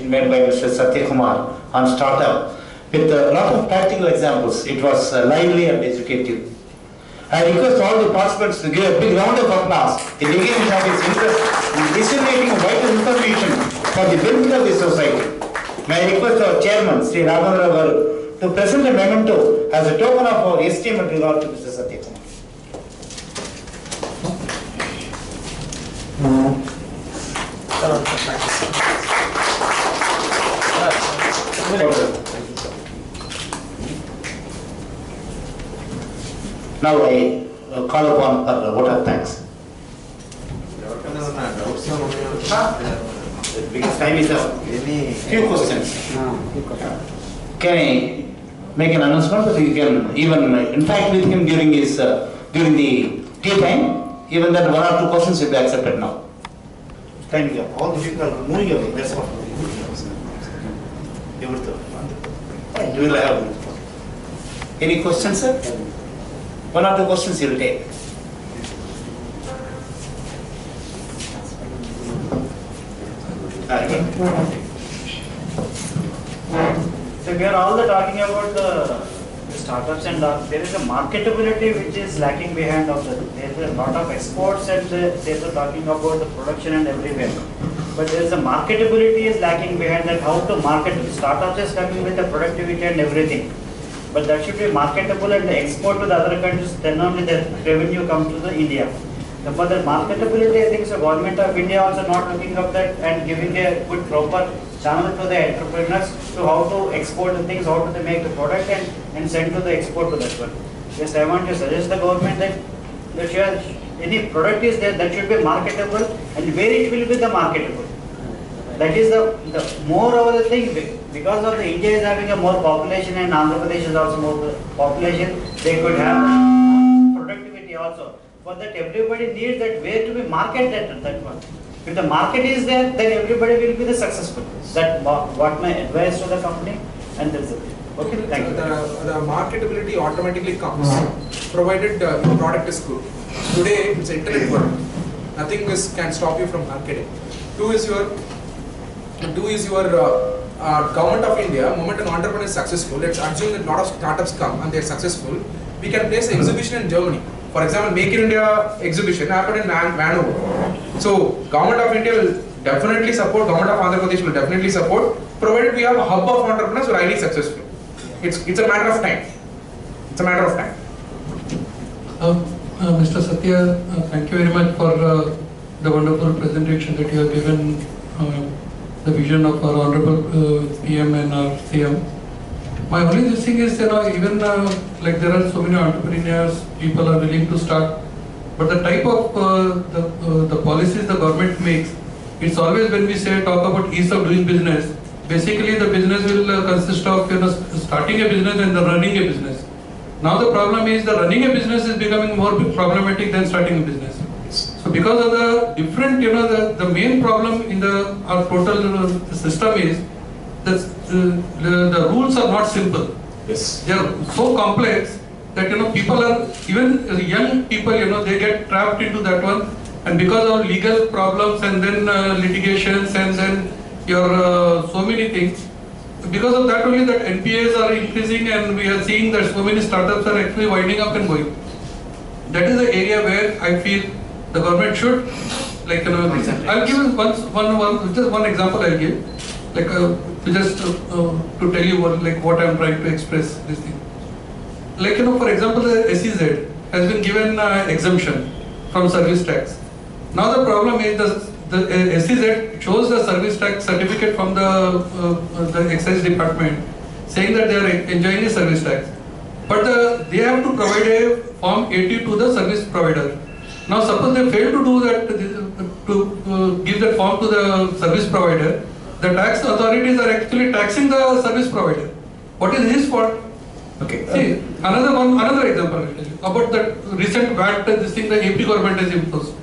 presentation made by Mr. Sathya Kumar on startup with a lot of practical examples. It was lively and educative. I request all the participants to give a big round of applause in engaging of its interest in disseminating vital information for the benefit of the society. May I request our chairman, Sri Raghavara Garu, to present a memento as a token of our esteem and regard to Mr. Sathya Kumar. Now I call upon for the vote of thanks. Because time is up. Few questions. Can I make an announcement? That you can even interact with him during his during the tea time. Even that one or two questions will be accepted now. Time is up. All the people are moving away. That's what. You will have any questions, sir? One or two questions you will take. So we are all talking about the startups and there is a marketability which is lacking behind of that. There is a lot of exports and they are talking about the production and everywhere. But there is a marketability is lacking behind that. How to market startups is coming with the productivity and everything. But that should be marketable and the export to the other countries, then only the revenue comes to the India. For the marketability, I think the government of India also not looking up that and giving a good proper channel to the entrepreneurs to how to export the things, how to make the product and send to the export to that one. Yes, I want to suggest the government that any product is there that should be marketable and where it will be the marketable. That is the more over the thing, because of the India is having a more population and Andhra Pradesh is also more population, they could have productivity also. For that everybody needs that where to be market that one. If the market is there, then everybody will be the successful. That what my advice to the company and that's it. Okay, thank you. The marketability automatically comes, provided the product is good. Today it's an internet world. Nothing can stop you from marketing. Two is your government of India. Moment an entrepreneur is successful, let's assume that a lot of startups come and they are successful. We can place an exhibition in Germany. For example, Make in India exhibition happened in Vancouver. So government of India will definitely support. Government of Andhra Pradesh will definitely support, provided we have a hub of entrepreneurs who are highly successful. It's a matter of time. It's a matter of time. Mr. Sathya, thank you very much for the wonderful presentation that you have given. The vision of our honorable PM and our CM. My only thing is, even like there are so many entrepreneurs, people are willing to start, but the type of the policies the government makes, it's always when we talk about ease of doing business. Basically, the business will consist of starting a business and the running a business. Now the problem is the running a business is becoming more problematic than starting a business. So because of the different, the main problem in our total system is the rules are not simple. Yes. They are so complex that people are, even young people, they get trapped into that one, and because of legal problems and then litigations and then your so many things, because of that only that NPAs are increasing and we are seeing that so many startups are actually winding up and going. That is the area where I feel the government should, I'll give just one example I'll give, to tell you what I'm trying to express this thing. For example, the SEZ has been given exemption from service tax. Now the problem is the SEZ shows the service tax certificate from the excise department saying that they are enjoying a service tax. But they have to provide a Form 80 to the service provider. Now suppose they fail to do that, to give that form to the service provider, the tax authorities are actually taxing the service provider. What is his fault? Okay. See, another example about the recent VAT, this thing the AP government has imposed.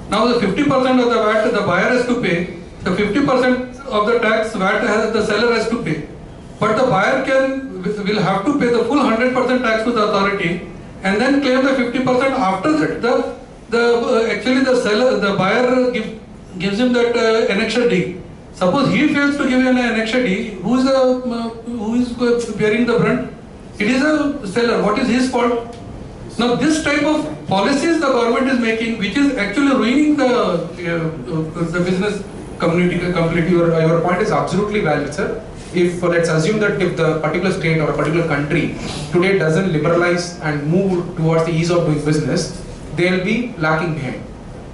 Now the 50% of the VAT the buyer has to pay, the 50% of the tax VAT the seller has to pay. But the buyer will have to pay the full 100% tax to the authority and then claim the 50% after that. Actually the buyer gives him that annexure deed. Suppose he fails to give an extra D, who is bearing the brunt? It is a seller. What is his fault? Now this type of policies the government is making, which is actually ruining the business community completely. Your point is absolutely valid, sir. If let's assume that if the particular state or a particular country today doesn't liberalize and move towards the ease of doing business, they'll be lacking behind.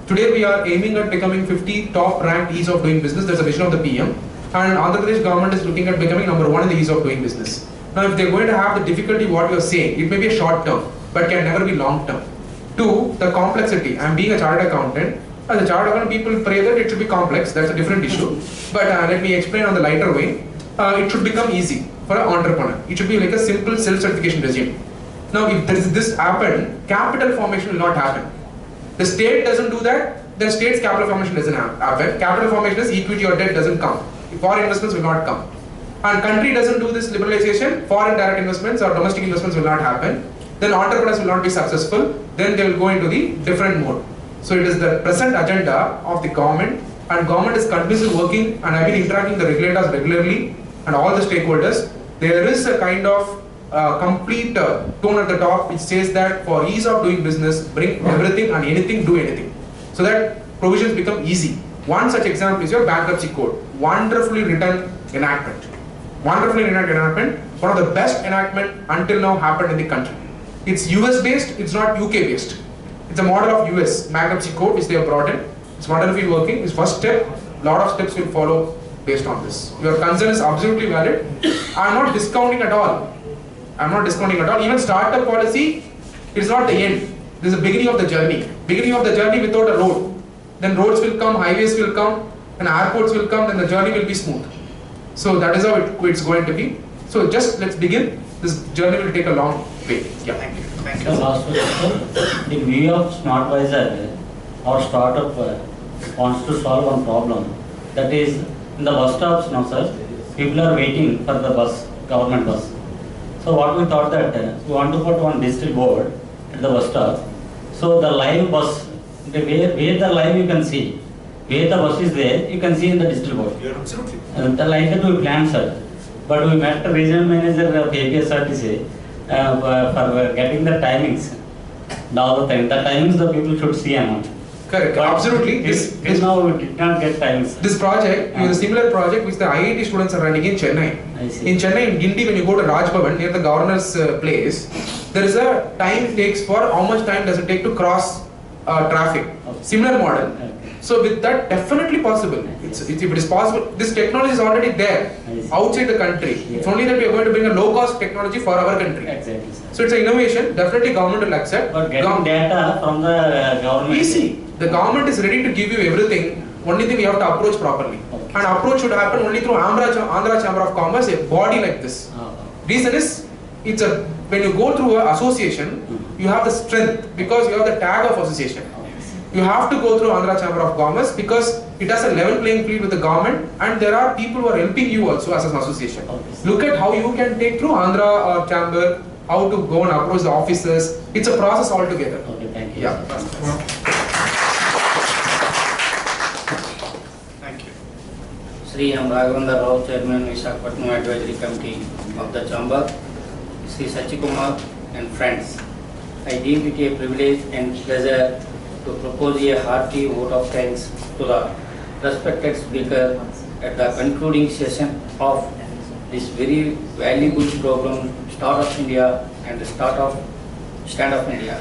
Today we are aiming at becoming 50 top ranked ease of doing business. There's a vision of the PM, and Andhra Pradesh government is looking at becoming number 1 in the ease of doing business. Now if they're going to have the difficulty what you're saying, it may be a short term, but can never be long term. 2, the complexity. I'm being a chartered accountant. As a chartered accountant, people pray that it should be complex. That's a different issue. But let me explain on the lighter way. It should become easy for an entrepreneur. It should be like a simple self-certification regime. Now if this happen, capital formation will not happen. The state doesn't do that, then state's capital formation doesn't happen. Capital formation is equity or debt doesn't come. Foreign investments will not come. And country doesn't do this liberalization, foreign direct investments or domestic investments will not happen. Then entrepreneurs will not be successful, then they will go into the different mode. So it is the present agenda of the government, and government is continuously working, and I've been interacting with the regulators regularly and all the stakeholders. There is a kind of complete tone at the top which says that for ease of doing business, bring everything and anything, do anything. So that provisions become easy. One such example is your bankruptcy code. Wonderfully written enactment. Wonderfully written enactment. One of the best enactment until now happened in the country. It's US based, it's not UK based. It's a model of US bankruptcy code which they have brought in. It's wonderfully working. It's first step. Lot of steps will follow based on this. Your concern is absolutely valid. I'm not discounting at all. I'm not discounting at all. Even startup policy is not the end. This is the beginning of the journey. Beginning of the journey without a road. Then roads will come, highways will come, and airports will come, then the journey will be smooth. So that is how it's going to be. So just let's begin. This journey will take a long way. Yeah. Thank you. Thank So you. last question. The view of SmartWiser, our startup wants to solve one problem. That is, in the bus stops now, sir, people are waiting for the bus, government bus. So what we thought that we want to put one digital board at the bus stop. So the live bus, where the live you can see, where the bus is there, you can see in the digital board. You're absolutely. The like that we planned, sir. But we met the regional manager of APSRTC for getting the timings. Now the timings the people should see and not. Correct. But Absolutely. Till now we did not get timings. This project is a similar project which the IIT students are running in Chennai. I see. In Chennai, in Guindy, when you go to Raj Bhavan near the governor's place, there is a time it takes for how much time does it take to cross traffic. Okay. Similar model. Okay. So with that, definitely possible. If it is possible, this technology is already there I see. outside the country. Yeah. It's only that we are going to bring a low-cost technology for our country. Exactly, sir. So it's an innovation. Definitely, government will accept. But getting data from the government. Easy. The government is ready to give you everything. Only thing we have to approach properly. Okay. And approach should happen only through Andhra Chamber of Commerce, a body like this. Reason is, when you go through an association, you have the strength because you have the tag of association. You have to go through Andhra Chamber of Commerce because it has a level playing field with the government, and there are people who are helping you also as an association. Okay. Look at how you can take through Andhra Chamber, how to go and approach the officers. It's a process altogether. Okay, thank you. Yeah. Thank you. C.A.M. Rao, Chairman, Visakhapatnam Advisory Committee of the Chamber, Sri Sathya Kumar and friends. I deem it a privilege and pleasure to propose a hearty vote of thanks to the respected speaker at the concluding session of this very valuable program, Startup India and Stand Up India.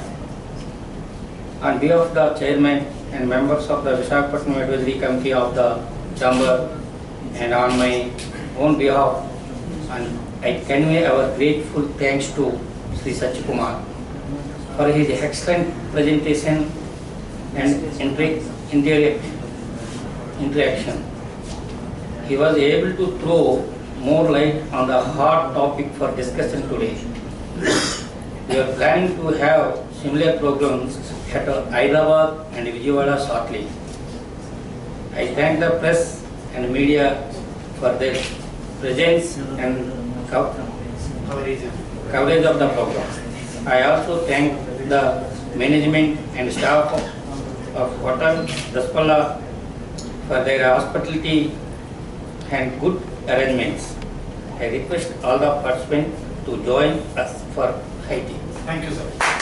On behalf of the Chairman and members of the Visakhapatnam Advisory Committee of the Chamber, and on my own behalf, and I convey our grateful thanks to Sri Sathya Kumar for his excellent presentation and interaction. He was able to throw more light on the hard topic for discussion today. We are planning to have similar programs at Hyderabad and Vijayawada shortly. I thank the press and media for their presence and coverage of the program. I also thank the management and staff of Hotel Daspalla for their hospitality and good arrangements. I request all the participants to join us for high tea. Thank you, sir.